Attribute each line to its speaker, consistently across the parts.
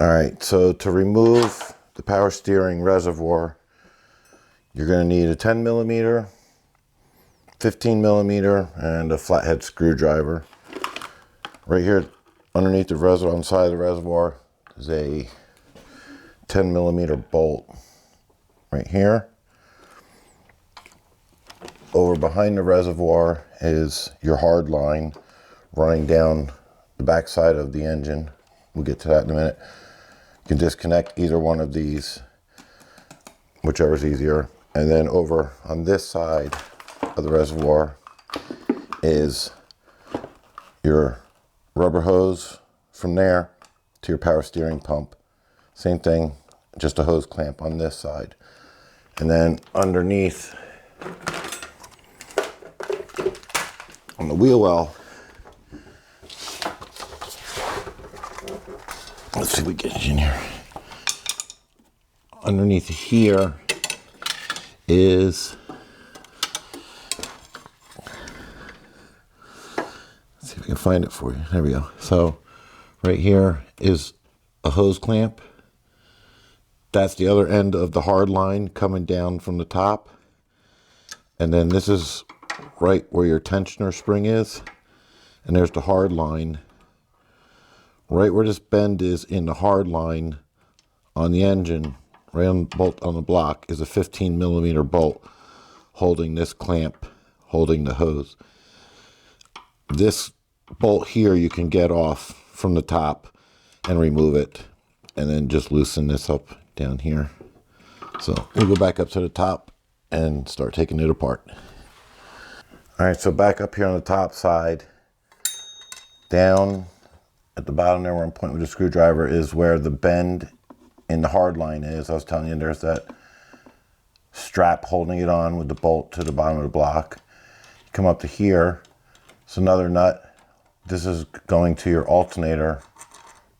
Speaker 1: All right, so to remove the power steering reservoir, you're going to need a 10 millimeter, 15 millimeter, and a flathead screwdriver. Right here underneath the reservoir, on the side of the reservoir, is a 10 millimeter bolt right here. Over behind the reservoir is your hard line running down the backside of the engine. We'll get to that in a minute. You can disconnect either one of these, whichever's easier. And then over on this side of the reservoir is your rubber hose from there to your power steering pump. Same thing, just a hose clamp on this side. And then underneath on the wheel well, let's see if we get it in here. Underneath here is, let's see if we can find it for you. There we go. So right here is a hose clamp. That's the other end of the hard line coming down from the top. And then this is right where your tensioner spring is. And there's the hard line. Right where this bend is in the hard line on the engine, right on the bolt on the block, is a 15 millimeter bolt holding this clamp, holding the hose. This bolt here you can get off from the top and remove it, and then just loosen this up down here. So we'll go back up to the top and start taking it apart. All right, so back up here on the top side, down at the bottom there where I'm pointing with the screwdriver is where the bend in the hard line is. I was telling you there's that strap holding it on with the bolt to the bottom of the block. You come up to here, it's another nut. This is going to your alternator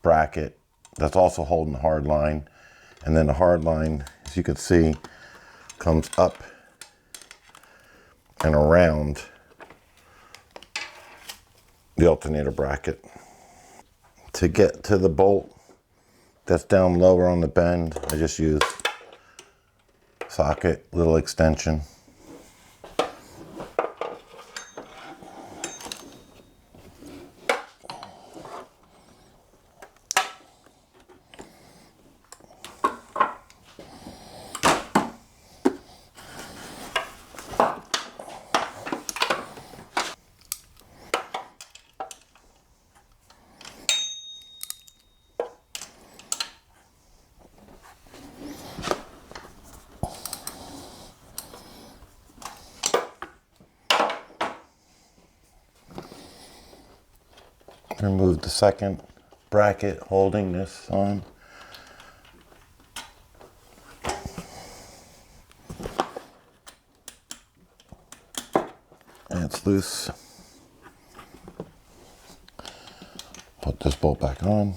Speaker 1: bracket that's also holding the hard line. And then the hard line, as you can see, comes up and around the alternator bracket. To get to the bolt that's down lower on the bend, I just use socket, little extension. Remove the second bracket holding this on. And it's loose. Put this bolt back on.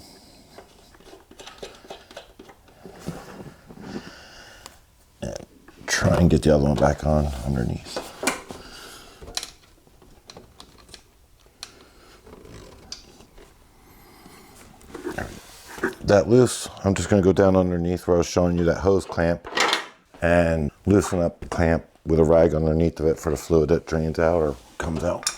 Speaker 1: And try and get the other one back on underneath. That loose, I'm just going to go down underneath where I was showing you that hose clamp and loosen up the clamp with a rag underneath of it for the fluid that drains out or comes out.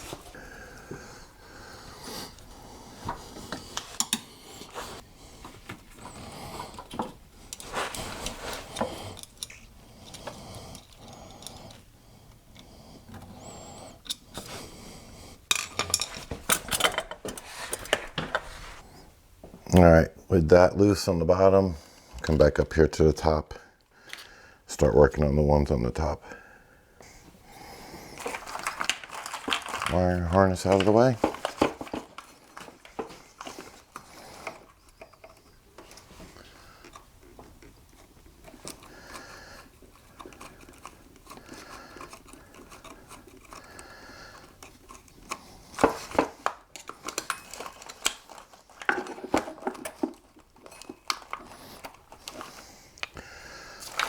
Speaker 1: All right, with that loose on the bottom, come back up here to the top, start working on the ones on the top. Wire harness out of the way.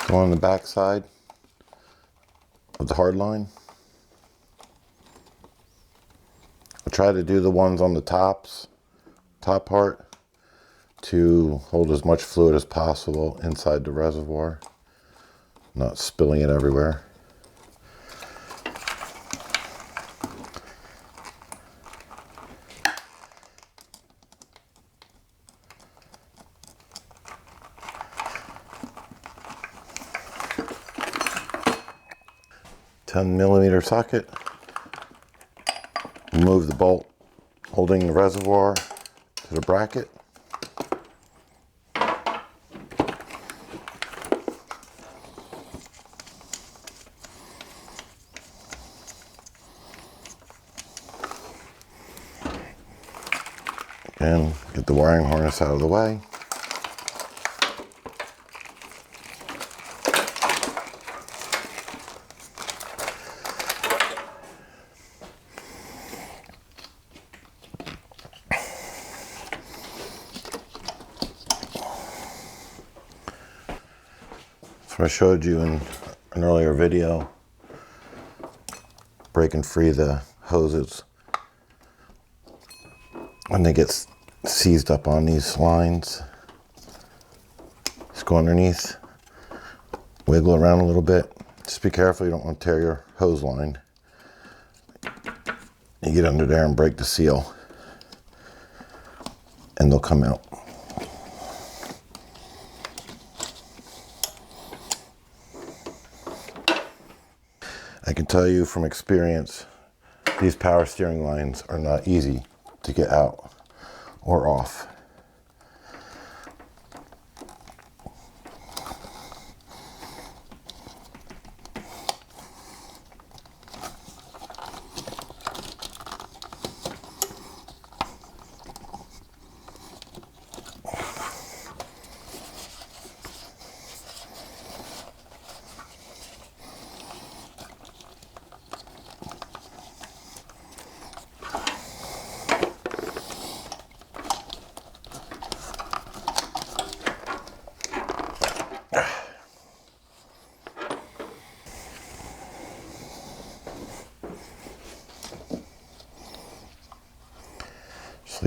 Speaker 1: Go on the back side of the hard line. I'll try to do the ones on the top part, to hold as much fluid as possible inside the reservoir, not spilling it everywhere. $10mm socket. Remove the bolt holding the reservoir to the bracket. And get the wiring harness out of the way. So I showed you in an earlier video, breaking free the hoses when they get seized up on these lines. Just go underneath, wiggle around a little bit. Just be careful, you don't want to tear your hose line. You get under there and break the seal, and they'll come out. I can tell you from experience, these power steering lines are not easy to get out or off. Just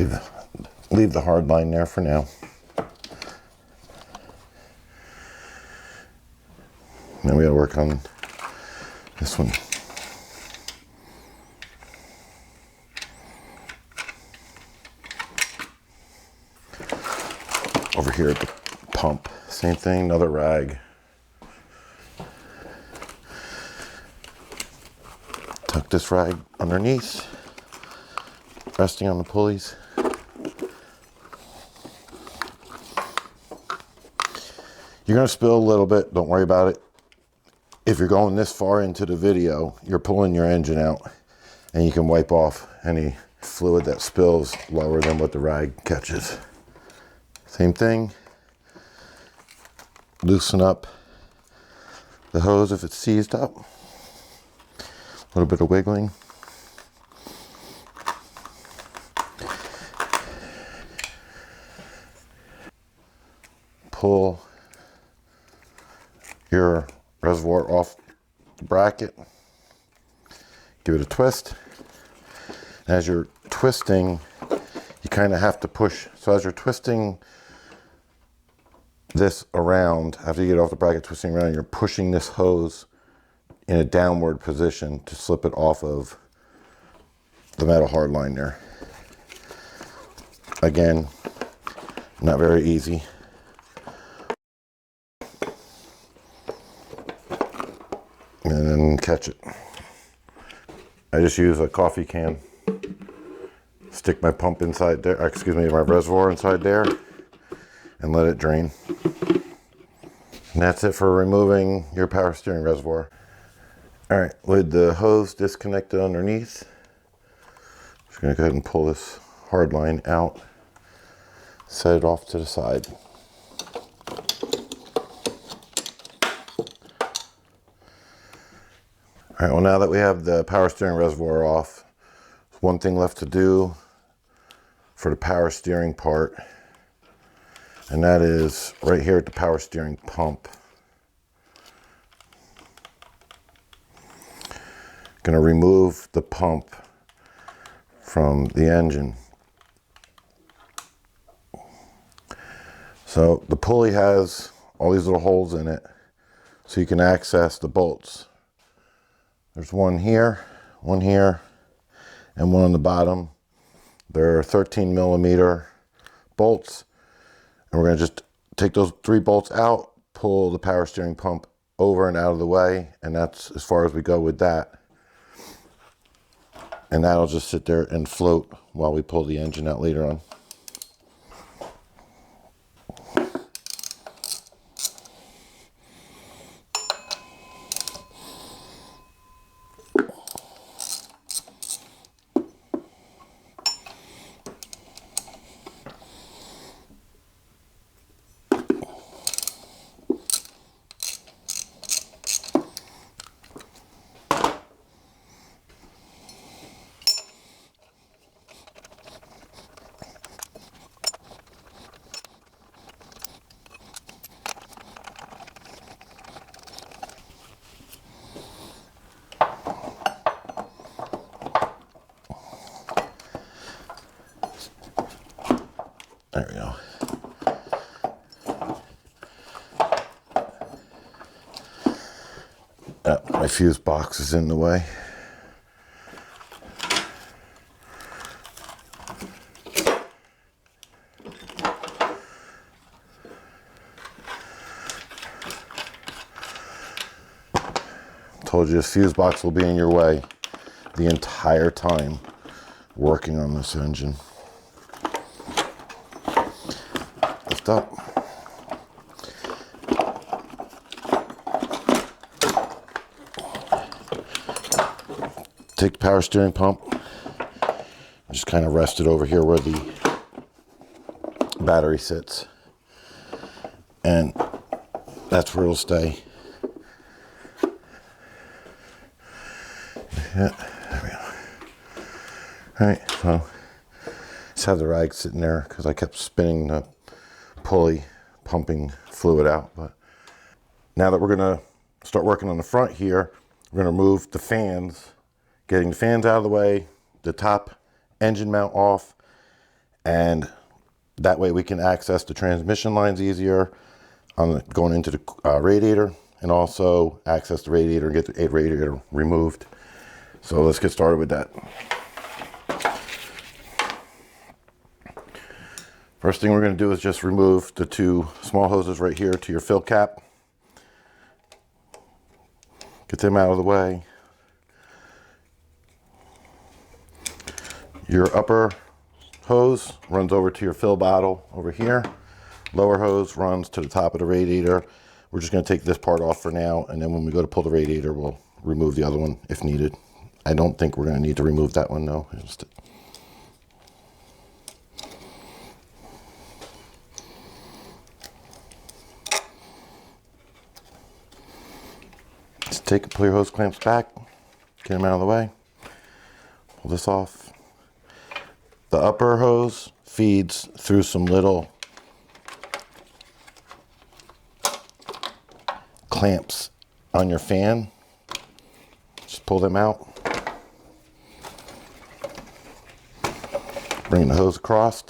Speaker 1: leave the hard line there for now. Now we gotta work on this one. Over here at the pump, same thing, another rag. Tuck this rag underneath, resting on the pulleys. You're gonna spill a little bit, don't worry about it. If you're going this far into the video, you're pulling your engine out and you can wipe off any fluid that spills lower than what the rag catches. Same thing, loosen up the hose if it's seized up. A little bit of wiggling. Pull your reservoir off the bracket. Give it a twist. As you're twisting, you kind of have to push. So as you're twisting this around, after you get off the bracket, twisting around, you're pushing this hose in a downward position to slip it off of the metal hard line there. Again, not very easy. And then catch it. I just use a coffee can, stick my pump inside there, excuse me, my reservoir inside there, and let it drain. And that's it for removing your power steering reservoir. All right, with the hose disconnected underneath, I'm just gonna go ahead and pull this hard line out, set it off to the side. All right, well, now that we have the power steering reservoir off, there's one thing left to do for the power steering part, and that is right here at the power steering pump. Going to remove the pump from the engine. So the pulley has all these little holes in it so you can access the bolts. There's one here, and one on the bottom. They're 13 millimeter bolts, and we're going to just take those 3 bolts out, pull the power steering pump over and out of the way, and that's as far as we go with that. And that'll just sit there and float while we pull the engine out later on. There we go. My fuse box is in the way. Told you this fuse box will be in your way the entire time working on this engine. Lift up. Take the power steering pump. Just kind of rest it over here where the battery sits. And that's where it'll stay. Yeah, there we go. All right, so just have the rag sitting there because I kept spinning the pulley, pumping fluid out. But now that we're gonna start working on the front here, we're gonna remove the fans, getting the fans out of the way, the top engine mount off, and that way we can access the transmission lines easier on going into the radiator, and also access the radiator and get the radiator removed. So let's get started with that. First thing we're going to do is just remove the 2 small hoses right here to your fill cap. Get them out of the way. Your upper hose runs over to your fill bottle over here. Lower hose runs to the top of the radiator. We're just going to take this part off for now, and then when we go to pull the radiator, we'll remove the other one if needed. I don't think we're going to need to remove that one, though. Just pull your hose clamps back, get them out of the way, pull this off. The upper hose feeds through some little clamps on your fan. Just pull them out. Bring the hose across.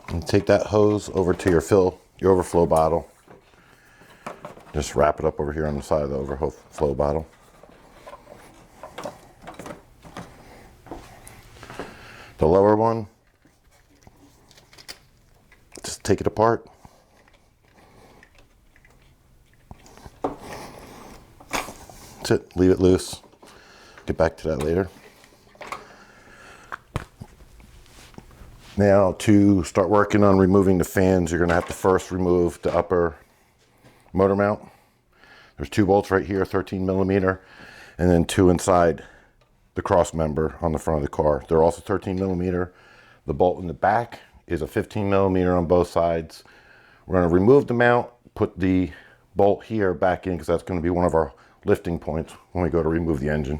Speaker 1: And take that hose over to your overflow bottle. Just wrap it up over here on the side of the overflow bottle. The lower one, just take it apart. That's it, leave it loose. Get back to that later. Now to start working on removing the fans, you're gonna have to first remove the upper motor mount. There's 2 bolts right here, 13 millimeter, and then 2 inside the cross member on the front of the car. They're also 13 millimeter. The bolt in the back is a 15 millimeter on both sides. We're going to remove the mount, put the bolt here back in because that's going to be one of our lifting points when we go to remove the engine.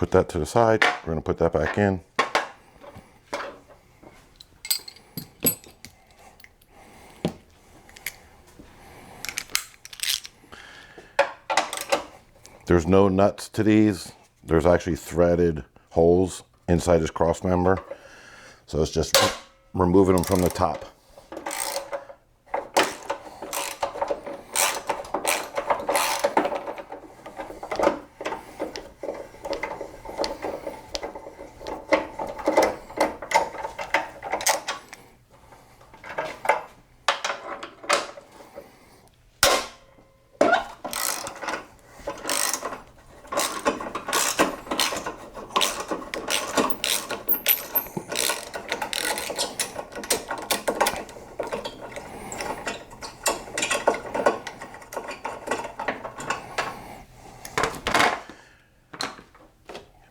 Speaker 1: put that to the side. We're going to put that back in. There's no nuts to these. There's actually threaded holes inside this cross member. So it's just removing them from the top.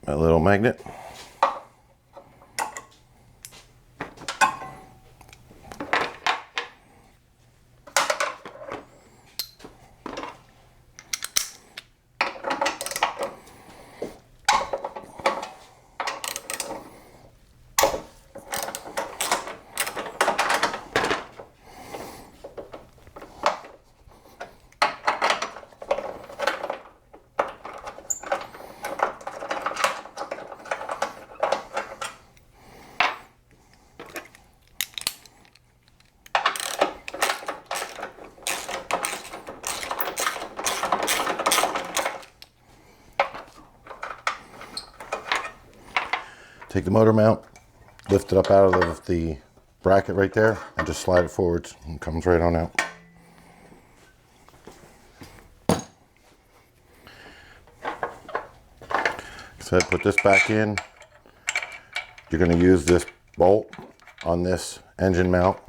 Speaker 1: My little magnet. Take the motor mount, lift it up out of the bracket right there, and just slide it forwards, and it comes right on out. So I put this back in. You're going to use this bolt on this engine mount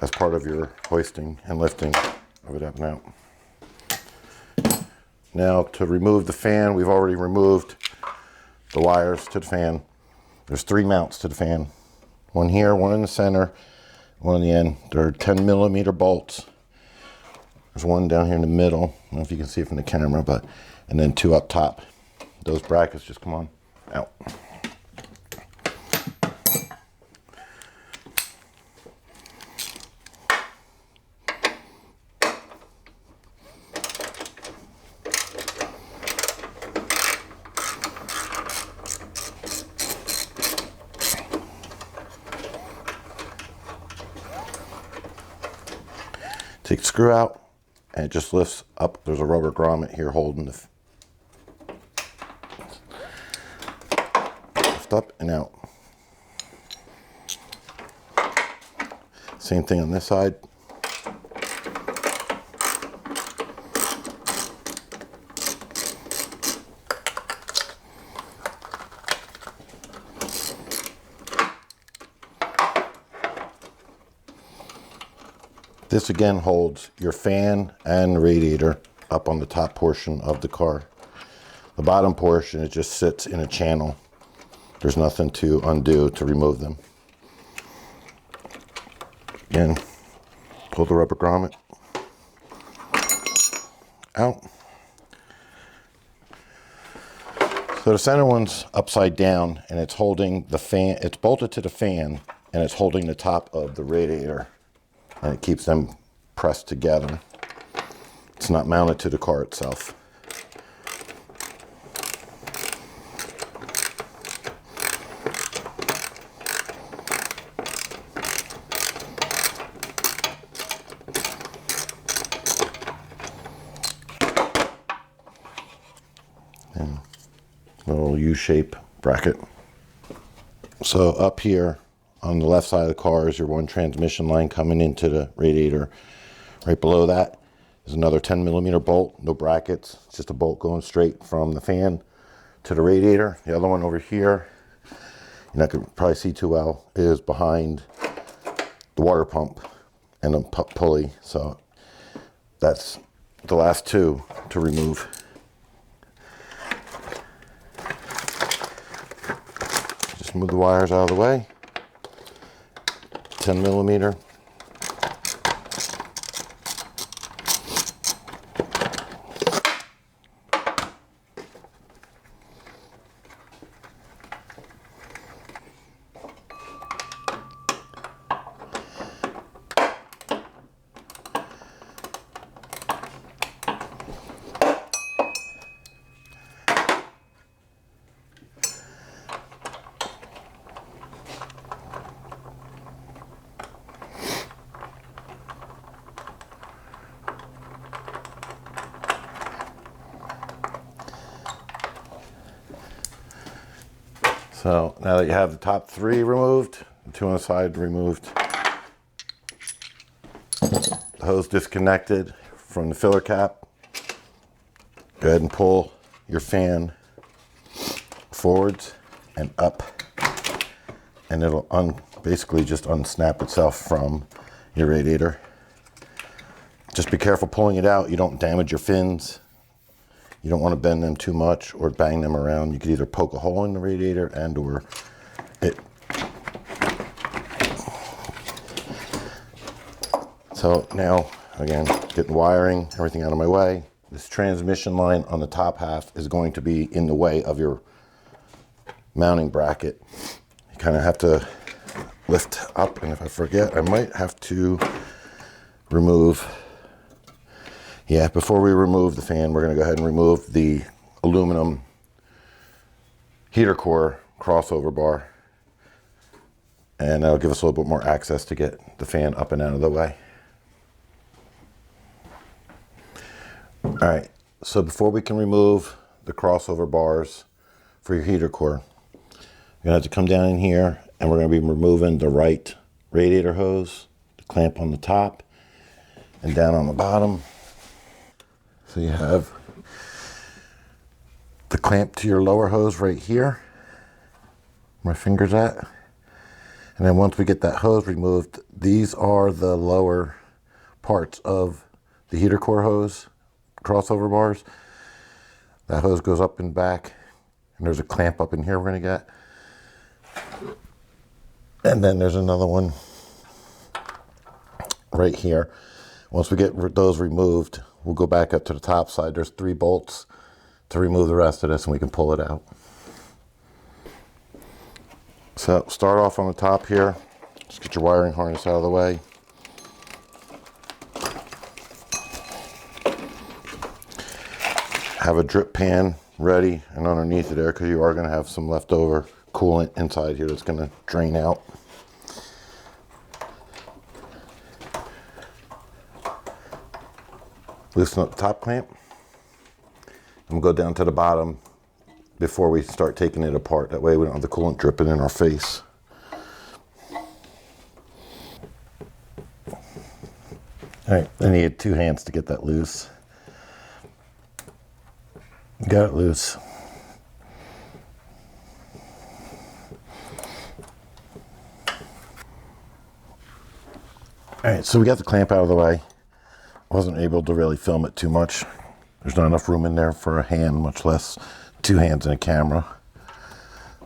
Speaker 1: as part of your hoisting and lifting of it up and out. Now to remove the fan, we've already removed the wires to the fan. There's 3 mounts to the fan. One here, one in the center, one on the end. They're 10mm bolts. There's one down here in the middle. I don't know if you can see it from the camera, but, and then 2 up top. Those brackets just come on out. Take the screw out, and it just lifts up. There's a rubber grommet here holding the lift up and out. Same thing on this side. This again holds your fan and the radiator up on the top portion of the car. The bottom portion, it just sits in a channel. There's nothing to undo to remove them. Again, pull the rubber grommet out. So the center one's upside down and it's holding the fan, it's bolted to the fan and it's holding the top of the radiator. And it keeps them pressed together. It's not mounted to the car itself. And a little U-shape bracket. So up here, on the left side of the car is your one transmission line coming into the radiator. Right below that is another 10mm bolt, no brackets. It's just a bolt going straight from the fan to the radiator. The other one over here, you're not going to probably see too well, is behind the water pump and a pulley. So that's the last 2 to remove. Just move the wires out of the way. 10mm. So now that you have the top 3 removed, the 2 on the side removed, the hose disconnected from the filler cap, go ahead and pull your fan forwards and up, and it'll basically just unsnap itself from your radiator. Just be careful pulling it out. You don't damage your fins. You don't want to bend them too much or bang them around. You could either poke a hole in the radiator and or it. So now, again, getting wiring, everything out of my way. This transmission line on the top half is going to be in the way of your mounting bracket. You kind of have to lift up, and if I forget, I might have to remove. Yeah, before we remove the fan, we're going to go ahead and remove the aluminum heater core crossover bar. And that'll give us a little bit more access to get the fan up and out of the way. All right, so before we can remove the crossover bars for your heater core, you're gonna have to come down in here and we're gonna be removing the right radiator hose, the clamp on the top and down on the bottom. So you have the clamp to your lower hose right here, where my finger's at. And then once we get that hose removed, these are the lower parts of the heater core hose, crossover bars. That hose goes up and back, and there's a clamp up in here we're gonna get. And then there's another one right here. Once we get those removed, we'll go back up to the top side. There's 3 bolts to remove the rest of this, and we can pull it out. So start off on the top here. Just get your wiring harness out of the way. Have a drip pan ready and underneath it there, because you are going to have some leftover coolant inside here that's going to drain out. Loosen up the top clamp, and we'll go down to the bottom before we start taking it apart. That way we don't have the coolant dripping in our face. All right, I need 2 hands to get that loose. Got it loose. All right, so we got the clamp out of the way. Wasn't able to really film it too much. There's not enough room in there for a hand, much less 2 hands in a camera.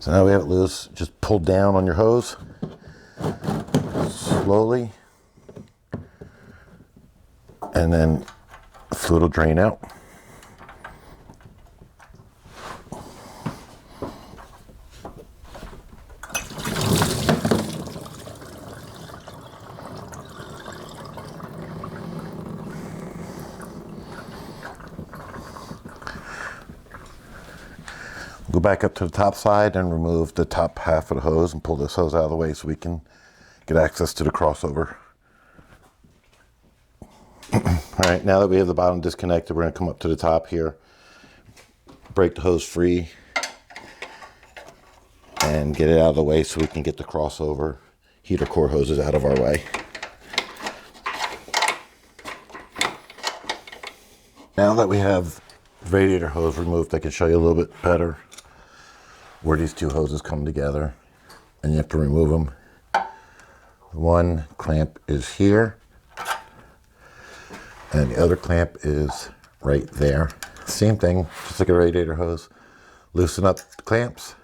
Speaker 1: So now we have it loose. Just pull down on your hose slowly, and then the fluid will drain out. Go back up to the top side and remove the top half of the hose and pull this hose out of the way so we can get access to the crossover. All right, now that we have the bottom disconnected, we're going to come up to the top here, break the hose free, and get it out of the way so we can get the crossover heater core hoses out of our way. Now that we have the radiator hose removed, I can show you a little bit better where these 2 hoses come together, and you have to remove them. One clamp is here, and the other clamp is right there. Same thing, just like a radiator hose. Loosen up the clamps,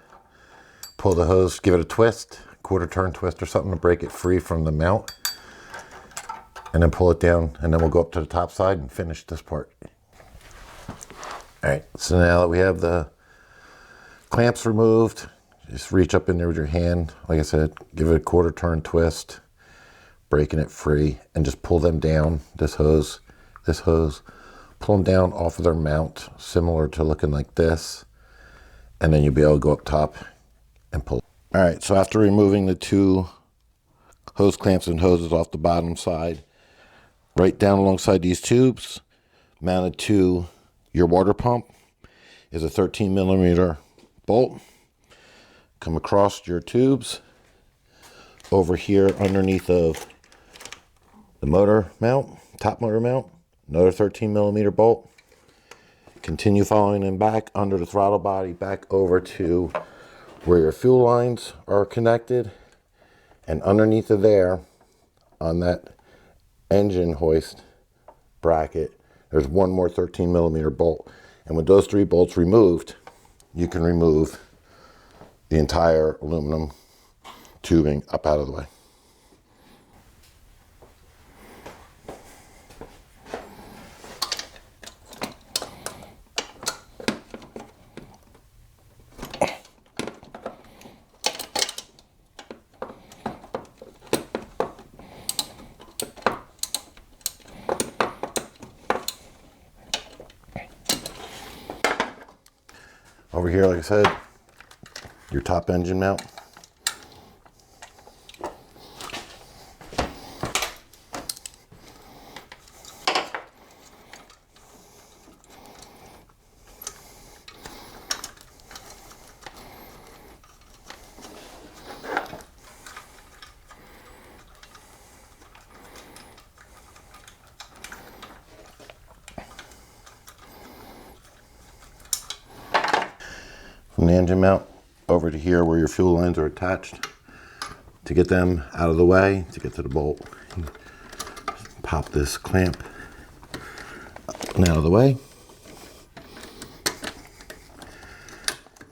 Speaker 1: pull the hose, give it a twist, quarter turn twist or something to break it free from the mount, and then pull it down, and then we'll go up to the top side and finish this part. All right, so now that we have the clamps removed, just reach up in there with your hand. Like I said, give it a quarter turn twist, breaking it free, and just pull them down. This hose, pull them down off of their mount, similar to looking like this, and then you'll be able to go up top and pull. All right, so after removing the 2 hose clamps and hoses off the bottom side, right down alongside these tubes, mounted to your water pump, is a 13 millimeter bolt. come across your tubes over here underneath of the motor mount, top motor mount, another 13mm bolt. Continue following them back under the throttle body, back over to where your fuel lines are connected, and underneath of there on that engine hoist bracket, there's one more 13mm bolt. And with those 3 bolts removed, you can remove the entire aluminum tubing up out of the way. Over here, like I said, your top engine mount. From the engine mount over to here where your fuel lines are attached. To get them out of the way, to get to the bolt, pop this clamp up and out of the way.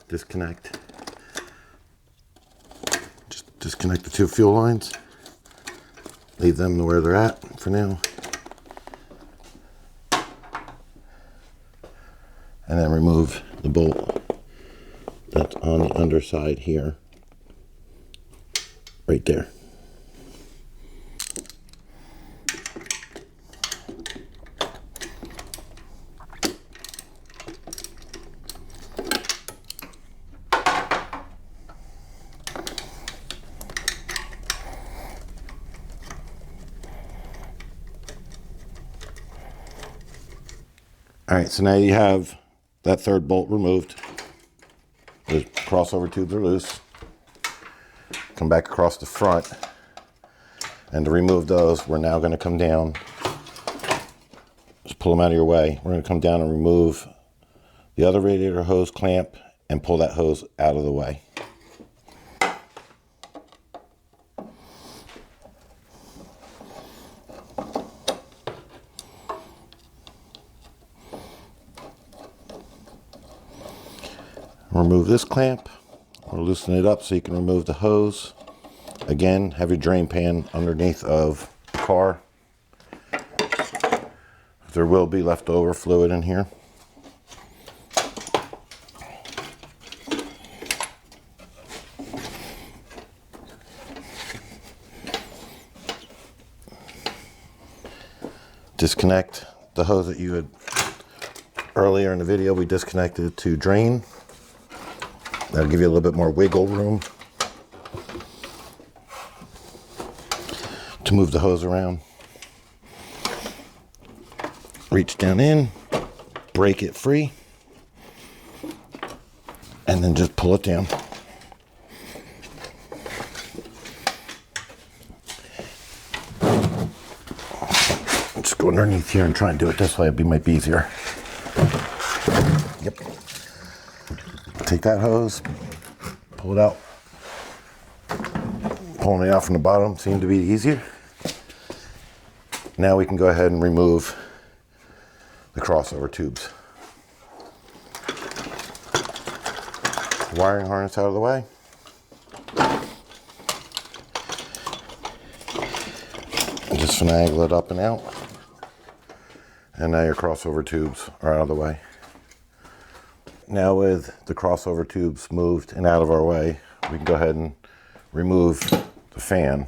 Speaker 1: Disconnect. Just disconnect the 2 fuel lines. Leave them where they're at for now. And then remove the bolt that's on the underside here, right there. All right, so now you have that 3rd bolt removed. The crossover tubes are loose. Come back across the front. And to remove those, we're now going to come down. Just pull them out of your way. We're going to come down and remove the other radiator hose clamp and pull that hose out of the way. Remove this clamp, or loosen it up so you can remove the hose. Again, have your drain pan underneath of the car. There will be leftover fluid in here. Disconnect the hose that you had earlier in the video. We disconnected to drain. That'll give you a little bit more wiggle room to move the hose around. Reach down in, break it free, and then just pull it down. Just go underneath here and try and do it this way. It might be easier. Yep. Take that hose, pull it out. Pulling it out from the bottom seemed to be easier. Now we can go ahead and remove the crossover tubes. Wiring harness out of the way. And just finagle it up and out. And now your crossover tubes are out of the way. Now with the crossover tubes moved and out of our way, we can go ahead and remove the fan,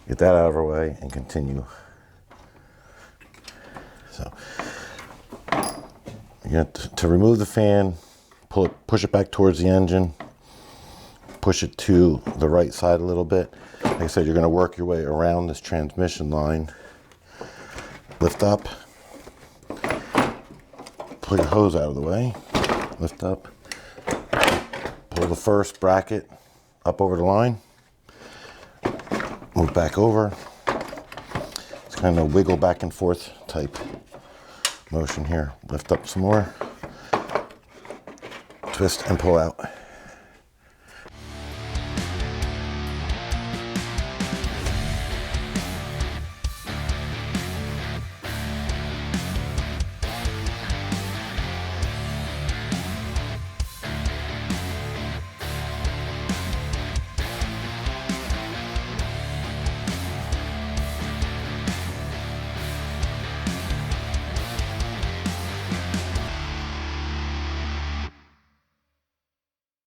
Speaker 1: get that out of our way, and continue. So you have to remove the fan, push it back towards the engine, push it to the right side a little bit. Like I said, you're going to work your way around this transmission line. Lift up. Pull your hose out of the way, lift up, pull pull the first bracket up over the line, move back over. It's kind of a wiggle back and forth type motion here. Lift up some more, twist and pull out.